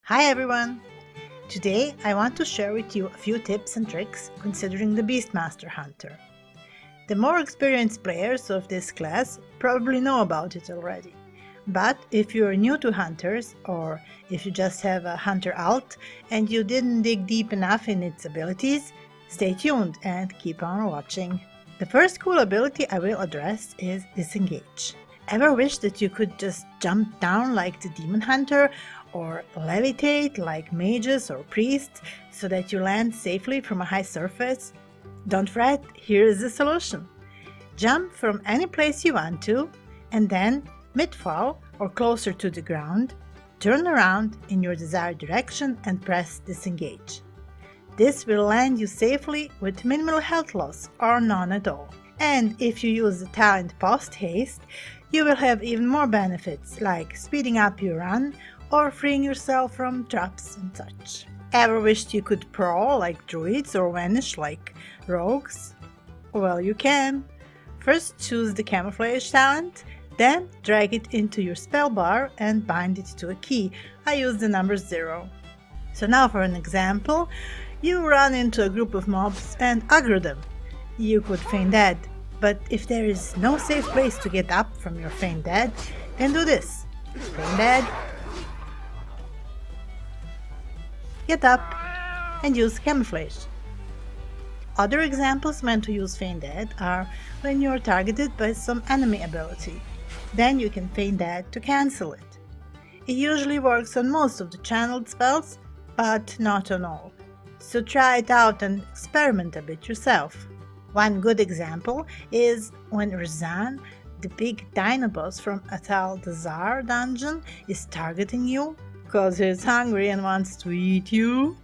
Hi everyone! Today I want to share with you a few tips and tricks considering the Beastmaster Hunter. The more experienced players of this class probably know about it already, but if you are new to hunters or if you just have a hunter alt and you didn't dig deep enough in its abilities, stay tuned and keep on watching. The first cool ability I will address is Disengage. Ever wish that you could just jump down like the demon hunter or levitate like mages or priests so that you land safely from a high surface? Don't fret, here is the solution. Jump from any place you want to and then mid-fall or closer to the ground, turn around in your desired direction and press Disengage. This will land you safely with minimal health loss or none at all. And if you use the talent Post Haste, you will have even more benefits like speeding up your run or freeing yourself from traps and such. Ever wished you could prowl like druids or vanish like rogues? Well, you can. First choose the camouflage talent, then drag it into your spell bar and bind it to a key. I use the number 0. So now for an example, you run into a group of mobs and aggro them. You could feign dead, but if there is no safe place to get up from your feign dead, then do this. Feign dead, get up, and use camouflage. Other examples meant to use feign dead are when you are targeted by some enemy ability. Then you can feign dead to cancel it. It usually works on most of the channeled spells, but not on all. So try it out and experiment a bit yourself. One good example is when Razan, the big dino boss from Atal dungeon, is targeting you because he's hungry and wants to eat you.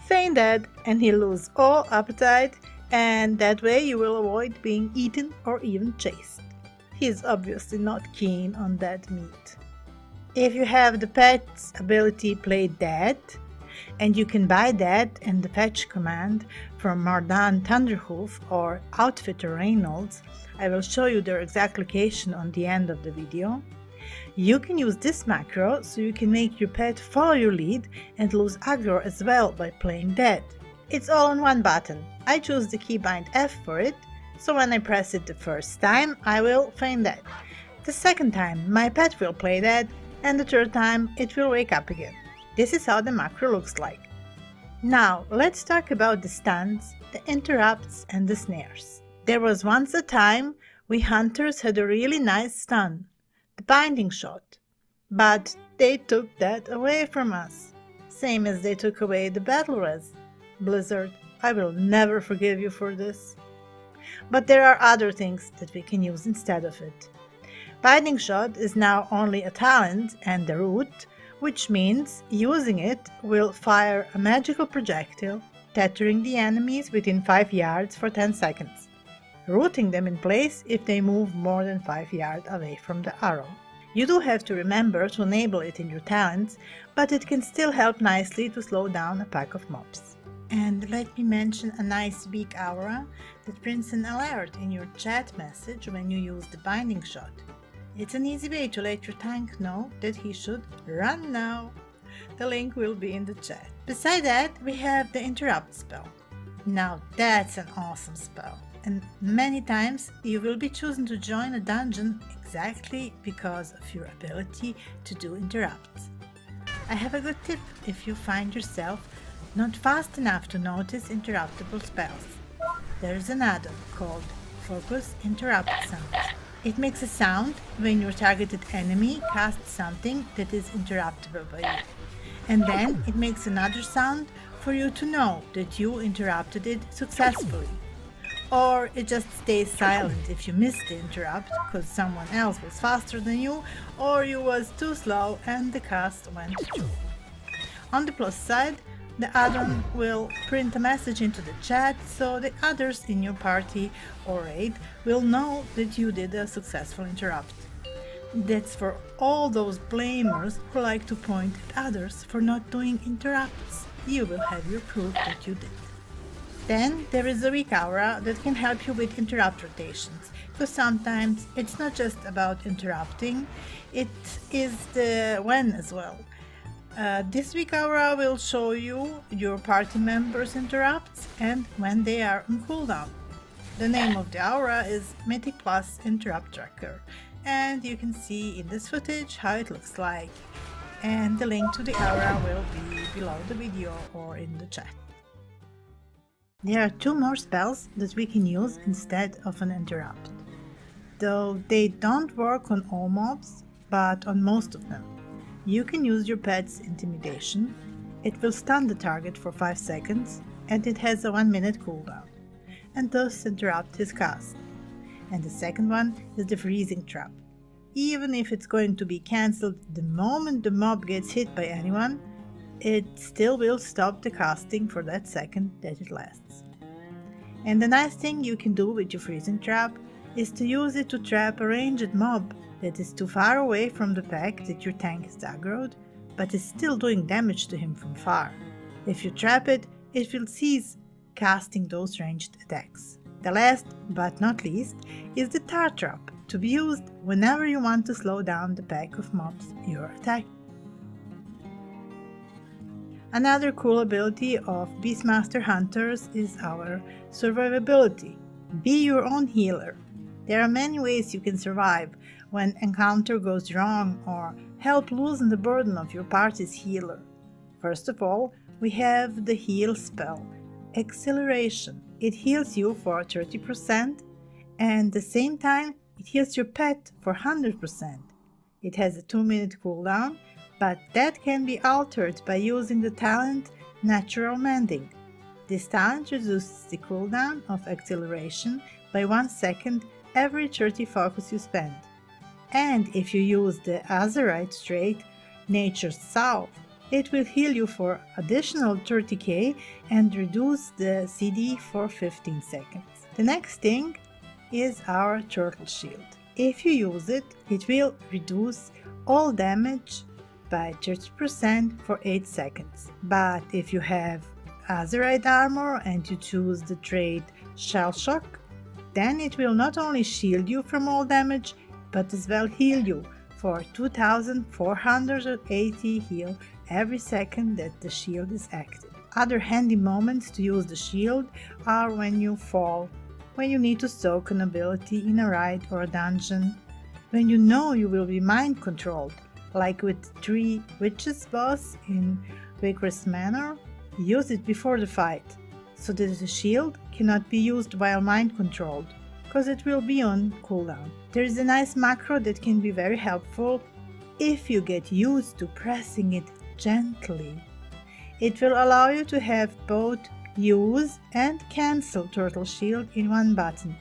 Feign dead and he'll lose all appetite, and that way you will avoid being eaten or even chased. He's obviously not keen on that meat. If you have the pet's ability Play Dead, and you can buy that and the fetch command from Mardan Thunderhoof or Outfitter Reynolds, I will show you their exact location on the end of the video. You can use this macro so you can make your pet follow your lead and lose aggro as well by playing dead. It's all on one button. I choose the keybind F for it, so when I press it the first time I will feign dead. The second time my pet will play dead, and the third time it will wake up again. This is how the macro looks like. Now let's talk about the stuns, the interrupts and the snares. There was once a time we hunters had a really nice stun, the binding shot, but they took that away from us, same as they took away the battle res. Blizzard, I will never forgive you for this. But there are other things that we can use instead of it. Binding shot is now only a talent and a root, which means using it will fire a magical projectile, tethering the enemies within 5 yards for 10 seconds, rooting them in place if they move more than 5 yards away from the arrow. You do have to remember to enable it in your talents, but it can still help nicely to slow down a pack of mobs. And let me mention a nice weak aura that prints an alert in your chat message when you use the binding shot. It's an easy way to let your tank know that he should run now. The link will be in the chat. Beside that, we have the interrupt spell. Now that's an awesome spell, and many times you will be chosen to join a dungeon exactly because of your ability to do interrupts. I have a good tip if you find yourself not fast enough to notice interruptible spells. There's an add-on called Focus Interrupt Sound. It makes a sound when your targeted enemy casts something that is interruptible by you. And then it makes another sound for you to know that you interrupted it successfully. Or it just stays silent if you missed the interrupt because someone else was faster than you, or you was too slow and the cast went through. On the plus side, the add-on will print a message into the chat so the others in your party or raid will know that you did a successful interrupt. That's for all those blamers who like to point at others for not doing interrupts. You will have your proof that you did. Then there is a weak aura that can help you with interrupt rotations, because sometimes it's not just about interrupting, it is the when as well. This week aura will show you your party members' interrupts and when they are on cooldown. The name of the aura is Mythic Plus Interrupt Tracker, and you can see in this footage how it looks like, and the link to the aura will be below the video or in the chat. There are 2 more spells that we can use instead of an interrupt, though they don't work on all mobs, but on most of them. You can use your pet's Intimidation. It will stun the target for 5 seconds and it has a 1-minute cooldown, and thus interrupt his cast. And the second one is the Freezing Trap. Even if it's going to be cancelled the moment the mob gets hit by anyone, it still will stop the casting for that second that it lasts. And the nice thing you can do with your Freezing Trap is to use it to trap a ranged mob that is too far away from the pack that your tank is aggroed, but is still doing damage to him from far. If you trap it, it will cease casting those ranged attacks. The last, but not least, is the Tar Trap, to be used whenever you want to slow down the pack of mobs you're attacking. Another cool ability of Beastmaster Hunters is our Survivability. Be your own healer. There are many ways you can survive when encounter goes wrong or help loosen the burden of your party's healer. First of all, we have the heal spell, Acceleration. It heals you for 30% and at the same time it heals your pet for 100%. It has a 2-minute cooldown, but that can be altered by using the talent Natural Mending. This talent reduces the cooldown of Acceleration by 1 second every 30 focus you spend. And if you use the Azerite trait, Nature's Salve, it will heal you for additional 30k and reduce the CD for 15 seconds. The next thing is our Turtle Shield. If you use it, it will reduce all damage by 30% for 8 seconds. But if you have Azerite armor and you choose the trait Shell Shock, then it will not only shield you from all damage, but as well heal you for 2480 heal every second that the shield is active. Other handy moments to use the shield are when you fall, when you need to soak an ability in a raid or a dungeon, when you know you will be mind controlled, like with 3 Witches boss in Warcraft Manor. Use it before the fight, so that the shield cannot be used while mind controlled, because it will be on cooldown. There is a nice macro that can be very helpful if you get used to pressing it gently. It will allow you to have both use and cancel Turtle Shield in one button,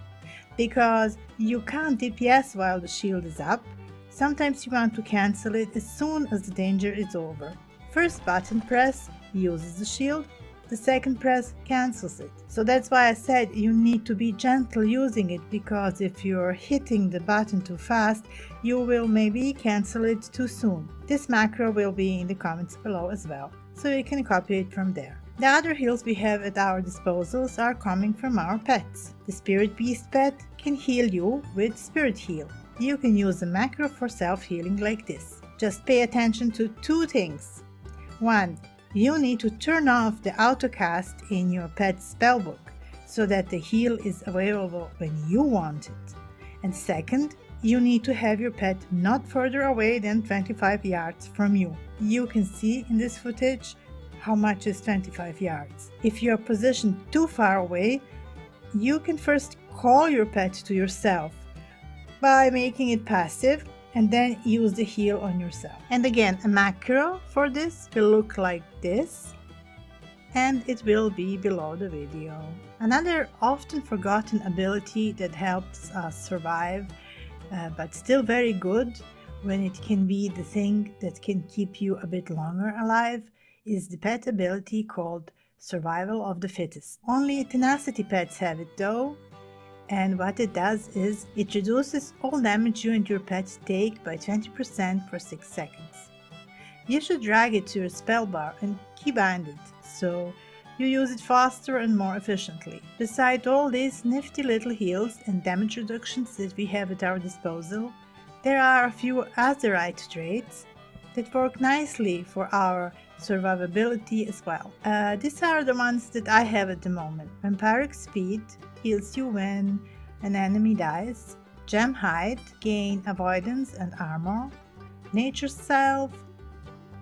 because you can't DPS while the shield is up. Sometimes you want to cancel it as soon as the danger is over. First button press uses the shield, the second press cancels it. So that's why I said you need to be gentle using it, because if you're hitting the button too fast, you will maybe cancel it too soon. This macro will be in the comments below as well, so you can copy it from there. The other heals we have at our disposals are coming from our pets. The Spirit Beast pet can heal you with Spirit Heal. You can use the macro for self-healing like this. Just pay attention to 2 things. 1. You need to turn off the autocast in your pet's spellbook so that the heal is available when you want it. And second, you need to have your pet not further away than 25 yards from you. You can see in this footage how much is 25 yards. If you are positioned too far away, you can first call your pet to yourself by making it passive and then use the heal on yourself. And again, a macro for this will look like this, and it will be below the video. Another often forgotten ability that helps us survive, but still very good when it can be the thing that can keep you a bit longer alive, is the pet ability called Survival of the Fittest. Only tenacity pets have it though, and what it does is it reduces all damage you and your pet take by 20% for 6 seconds. You should drag it to your spell bar and keybind it, so you use it faster and more efficiently. Besides all these nifty little heals and damage reductions that we have at our disposal, there are a few Azerite traits that work nicely for our survivability as well. These are the ones that I have at the moment. Vampiric Speed heals you when an enemy dies. Gem Height, gain avoidance and armor. Nature's Self,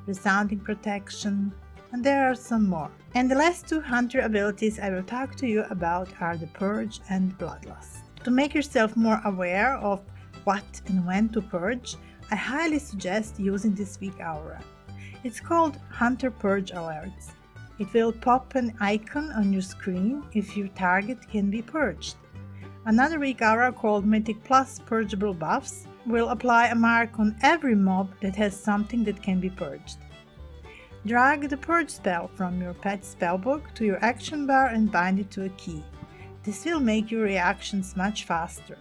resounding protection, and there are some more. And the last two hunter abilities I will talk to you about are the Purge and Bloodlust. To make yourself more aware of what and when to purge, I highly suggest using this week aura. It's called Hunter Purge Alerts. It will pop an icon on your screen if your target can be purged. Another week aura called Mythic Plus Purgeable Buffs will apply a mark on every mob that has something that can be purged. Drag the Purge spell from your pet spellbook to your action bar and bind it to a key. This will make your reactions much faster.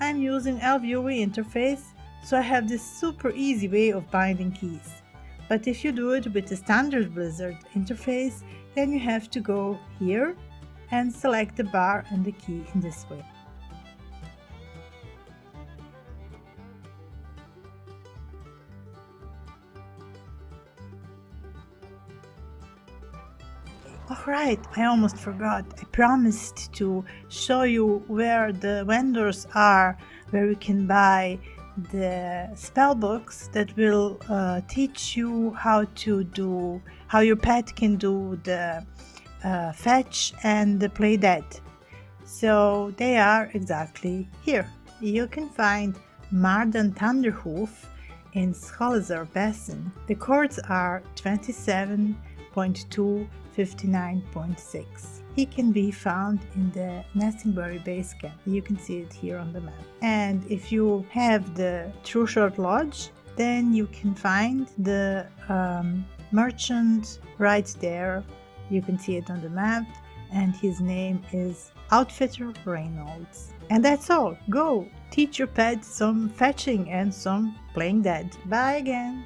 I'm using LVUE interface, so I have this super easy way of binding keys. But if you do it with the standard Blizzard interface, then you have to go here and select the bar and the key in this way. Alright, I almost forgot. I promised to show you where the vendors are, where you can buy the spellbooks that will teach you how your pet can do the fetch and the play dead. So they are exactly here. You can find Mardan Thunderhoof in Scholazar Basin. The chords are 27.2, 59.6. He can be found in the Nestingbury base camp. You can see it here on the map. And if you have the True Short Lodge, then you can find the merchant right there. You can see it on the map, and his name is Outfitter Reynolds. And that's all. Go teach your pet some fetching and some playing dead. Bye again.